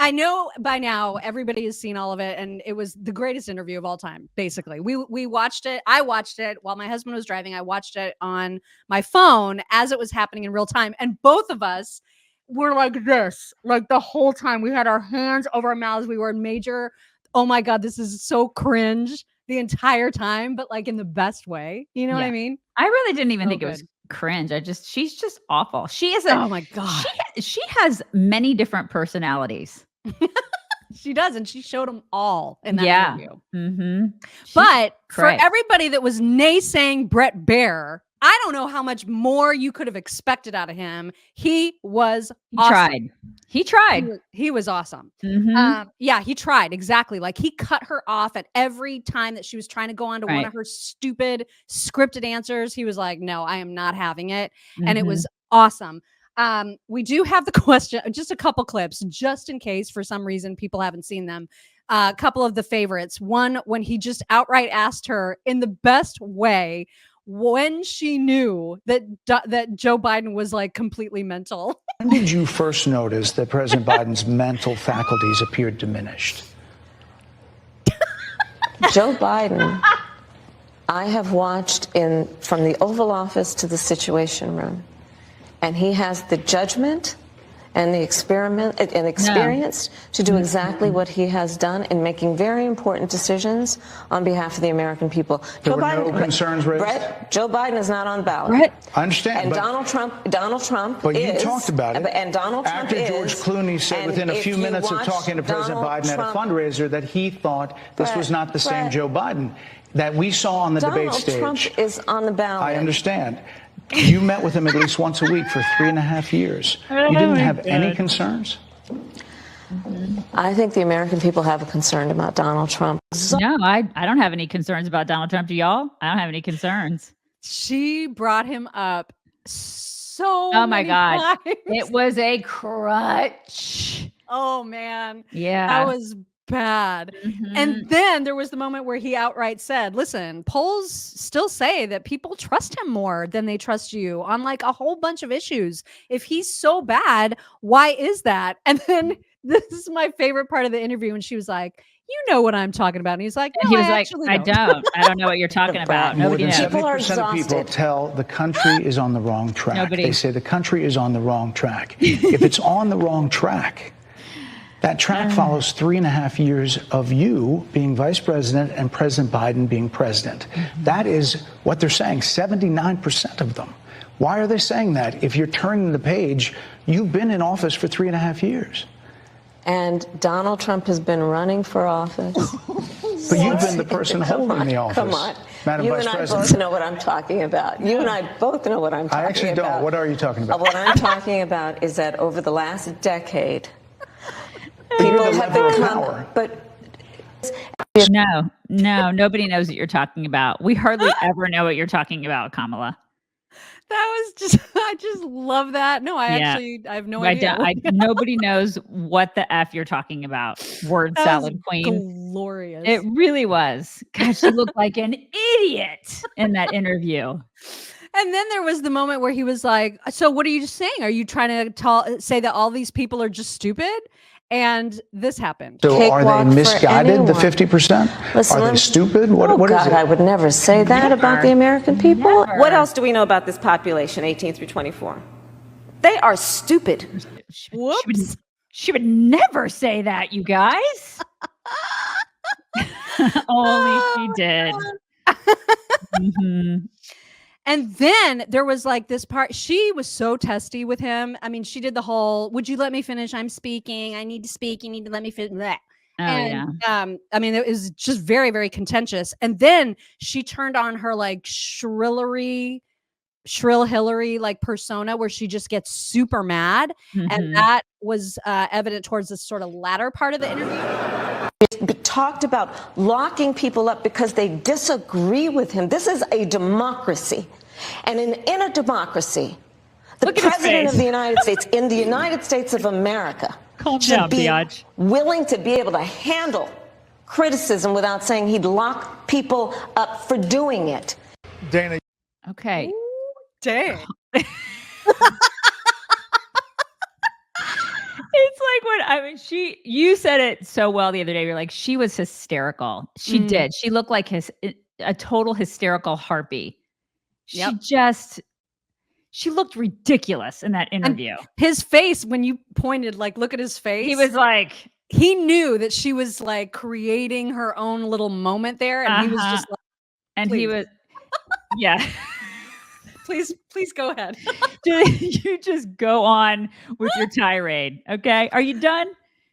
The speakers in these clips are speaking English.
I know by now everybody has seen all of it, and it was the greatest interview of all time. Basically, we watched it. I watched it while my husband was driving. I watched it on my phone as it was happening in real time, and both of us were like this, like the whole time. We had our hands over our mouths. We were in major. Oh my god, this is so cringe the entire time, but like in the best way. You know what I mean? I really didn't even So think it was good. cringe. She's just awful. She is Oh my god. she has many different personalities. She does, and she showed them all in that interview. Mm-hmm. But for everybody that was naysaying Brett Baer, I don't know how much more you could have expected out of him. He was awesome. He tried. He was awesome. Mm-hmm. Yeah, he tried. Exactly. Like he cut her off at every time that she was trying to go on to one of her stupid scripted answers. He was like, no, I am not having it. And it was awesome. We do have the question, just a couple clips, just in case for some reason people haven't seen them. A couple of the favorites. One, when he just outright asked her in the best way when she knew that Joe Biden was like completely mental. When did you first notice that President Biden's mental faculties appeared diminished? Joe Biden, I have watched from the Oval Office to the Situation Room, and he has the judgment and the experience to do exactly what he has done in making very important decisions on behalf of the American people. There were no concerns raised? Brett, Joe Biden is not on the ballot. I understand. And Donald Trump but is. You talked about it. And Donald Trump After George Clooney said within a few minutes of talking to President Biden at a fundraiser that he thought this was not the same Joe Biden that we saw on the debate stage. Donald Trump is on the ballot. I understand. You met with him at least once a week for 3.5 years. You didn't have any concerns? I think the American people have a concern about Donald Trump. No, I don't have any concerns about Donald Trump. Do y'all? I don't have any concerns. She brought him up so oh my God. times. It was a crutch. Oh man. Yeah. That was bad. And then there was the moment where he outright said, listen, polls still say that people trust him more than they trust you on like a whole bunch of issues. If he's so bad, why is that? And then this is my favorite part of the interview. And she was like, you know what I'm talking about. And he's like, no, I don't know what you're talking about. More Nobody than knows. 70% of people tell the country is on the wrong track. Nobody. They say the country is on the wrong track. If it's on the wrong track, that track follows 3.5 years of you being vice president and President Biden being president. That is what they're saying, 79% of them. Why are they saying that? If you're turning the page, you've been in office for 3.5 years. And Donald Trump has been running for office. But you've been the person holding the office. Come on. Madam You Vice and I President. both know what I'm talking about. You and I both know what I'm talking about. I actually don't. What are you talking about? What I'm talking about is that over the last decade, people have become, No, nobody knows what you're talking about. We hardly ever know what you're talking about, Kamala. That was just, I just love that. No, I have no idea. Nobody knows what the F you're talking about. Word salad queen. Glorious. It really was. Gosh, she looked like an idiot in that interview. And then there was the moment where he was like, so what are you just saying? Are you trying to say that all these people are just stupid? And this happened. So are they misguided, the 50%? Listen, are they stupid? What is it? I would never say that about the American people. Never. What else do we know about this population, 18 through 24? They are stupid. Whoops. She would never say that, you guys. Only she did. And then there was like this part, she was so testy with him. I mean, she did the whole, would you let me finish? I'm speaking. I need to speak. You need to let me finish. I mean, it was just very, very contentious. And then she turned on her like shrill Hillary like persona where she just gets super mad. And that was evident towards this sort of latter part of the interview. Talked about locking people up because they disagree with him. This is a democracy. And in a democracy, the president of the United States, in the United States of America, should be willing to be able to handle criticism without saying he'd lock people up for doing it. Dana. Okay. Dang. It's like you said it so well the other day. You're like, she was hysterical. She did. She looked like a total hysterical harpy. She looked ridiculous in that interview. And his face, when you pointed, like, look at his face. He was like, he knew that she was like creating her own little moment there. And he was just like, and he was, yeah. Please go ahead. You just go on with your tirade. Okay. Are you done?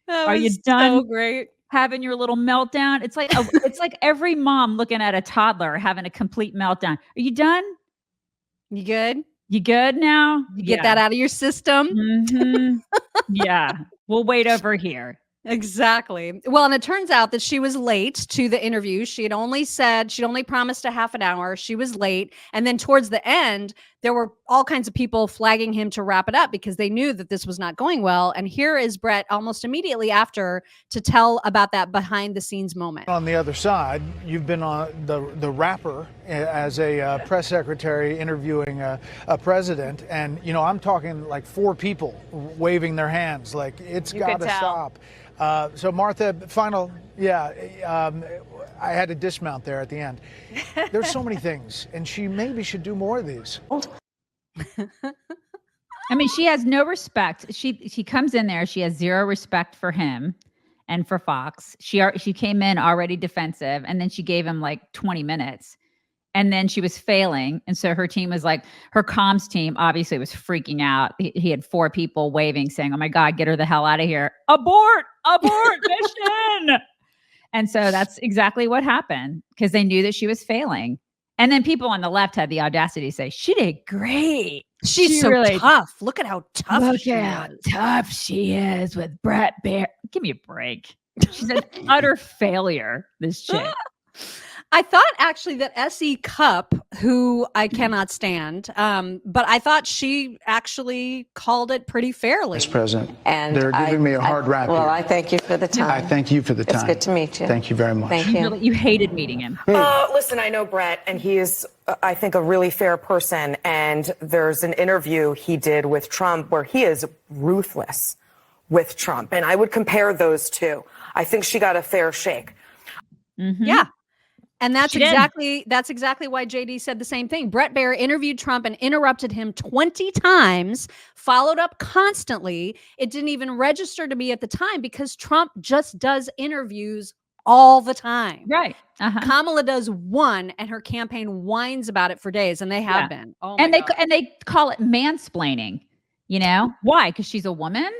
Are you done? So great. Having your little meltdown. It's like, it's like every mom looking at a toddler having a complete meltdown. Are you done? You good? You good now? You get that out of your system? Mm-hmm. Yeah. We'll wait over here. Exactly. Well, and it turns out that she was late to the interview. She'd only promised a half an hour. She was late. And then towards the end, there were all kinds of people flagging him to wrap it up because they knew that this was not going well. And here is Brett almost immediately after to tell about that behind the scenes moment. On the other side, you've been on the rapper as a press secretary interviewing a president. And, I'm talking like 4 people waving their hands like it's got to stop. So Martha, I had to dismount there at the end. There's so many things, and she maybe should do more of these. I mean, she has no respect. She comes in there. She has zero respect for him and for Fox. She came in already defensive, and then she gave him like 20 minutes. And then she was failing. And so her team was like, her comms team obviously was freaking out. He had 4 people waving, saying, oh my God, get her the hell out of here. Abort mission. And so that's exactly what happened because they knew that she was failing. And then people on the left had the audacity to say, she did great. She's so really tough. Look at how tough tough she is with Brett Baer. Give me a break. She's an utter failure, this chick. I thought actually that S.E. Cupp, who I cannot stand, but I thought she actually called it pretty fairly. Vice President, And they're giving me a hard rap Well, here. I thank you for the time. I thank you for the time. It's good to meet you. Thank you very much. Thank you. You hated meeting him. Listen, I know Brett, and he is, I think, a really fair person. And there's an interview he did with Trump where he is ruthless with Trump. And I would compare those two. I think she got a fair shake. Mm-hmm. Yeah. And that's exactly why JD said the same thing. Brett Baer interviewed Trump and interrupted him 20 times, followed up constantly. It didn't even register to me at the time because Trump just does interviews all the time. Right. Uh-huh. Kamala does one and her campaign whines about it for days, and they have been. Oh and they call it mansplaining. Why? Because she's a woman.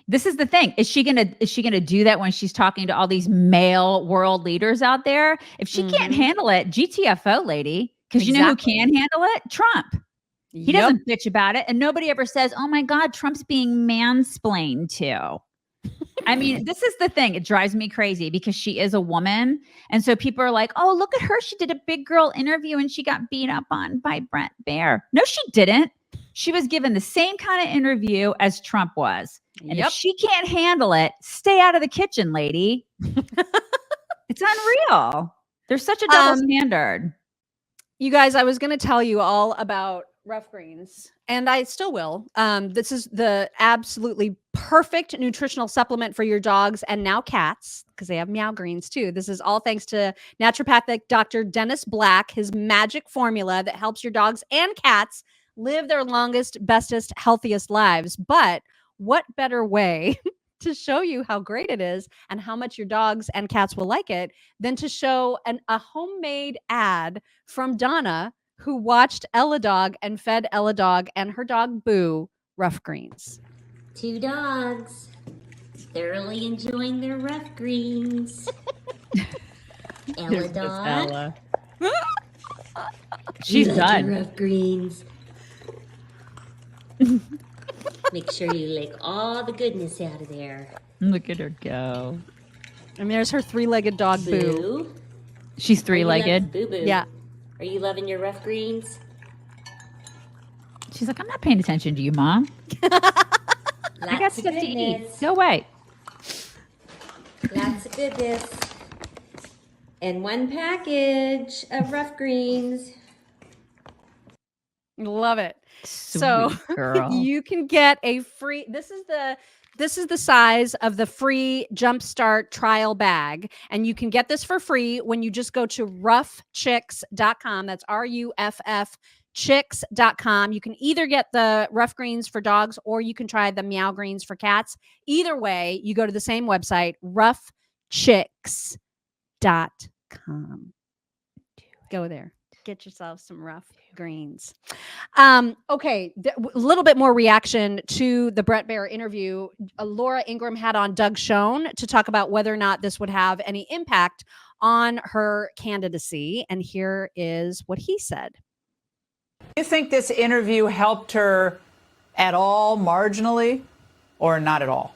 This is the thing. Is she gonna do that when she's talking to all these male world leaders out there? If she can't handle it, GTFO, lady. Because you know who can handle it? Trump. He doesn't bitch about it, and nobody ever says, "Oh my God, Trump's being mansplained to." I mean, this is the thing. It drives me crazy because she is a woman, and so people are like, "Oh, look at her. She did a big girl interview, and she got beat up on by Brett Baer." No, she didn't. She was given the same kind of interview as Trump was. And if she can't handle it, stay out of the kitchen, lady. It's unreal. There's such a double standard. You guys, I was going to tell you all about Rough Greens, and I still will. This is the absolutely perfect nutritional supplement for your dogs and now cats, because they have meow greens too. This is all thanks to naturopathic Dr. Dennis Black, his magic formula that helps your dogs and cats live their longest, bestest, healthiest lives. But what better way to show you how great it is and how much your dogs and cats will like it than to show a homemade ad from Donna, who watched Ella Dog and fed Ella Dog and her dog Boo Rough Greens. 2 dogs thoroughly enjoying their Rough Greens. Ella Dog. Ella. She's done. Rough Greens. Make sure you lick all the goodness out of there. Look at her go. And there's her 3-legged dog, Boo. She's 3-legged. Boo Boo. Yeah. Are you loving your Rough Greens? She's like, I'm not paying attention to you, Mom. I got stuff to eat. Go away. Lots of goodness. And 1 package of Rough Greens. Love it. Sweet so girl. You can get a free, this is the This is the size of the free Jumpstart trial bag. And you can get this for free when you just go to roughchicks.com. That's RUFF chicks.com. You can either get the rough greens for dogs or you can try the meow greens for cats. Either way, you go to the same website, roughchicks.com. Go there. Get yourself some rough greens. Okay, a little bit more reaction to the Bret Baier interview. Laura Ingraham had on Doug Schoen to talk about whether or not this would have any impact on her candidacy. And here is what he said. Do you think this interview helped her at all, marginally, or not at all?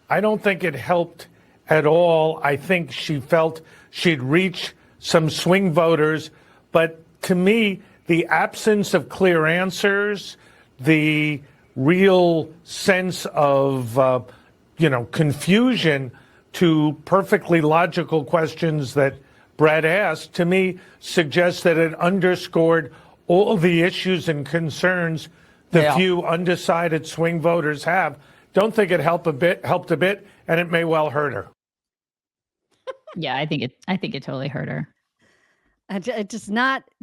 I don't think it helped at all. I think she felt she'd reach some swing voters, but to me, the absence of clear answers, the real sense of, confusion to perfectly logical questions that Bret asked, to me, suggests that it underscored all the issues and concerns the few undecided swing voters have. Don't think it helped a bit, and it may well hurt her. Yeah, I think it totally hurt her.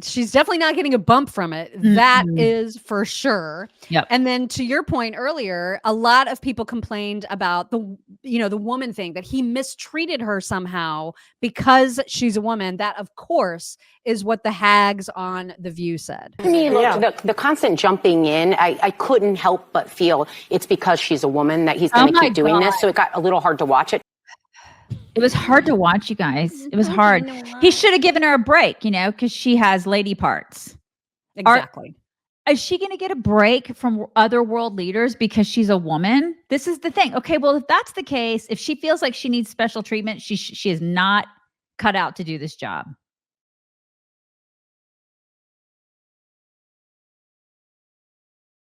She's definitely not getting a bump from it. That is for sure. Yep. And then to your point earlier, a lot of people complained about the woman thing, that he mistreated her somehow because she's a woman. That, of course, is what the hags on The View said. I mean, look, the constant jumping in, I couldn't help but feel it's because she's a woman that he's going to keep doing this. So it got a little hard to watch it. It was hard to watch, you guys. It was hard. He should have given her a break, because she has lady parts. Exactly. Is she going to get a break from other world leaders because she's a woman? This is the thing. Okay, well, if that's the case, if she feels like she needs special treatment, she is not cut out to do this job.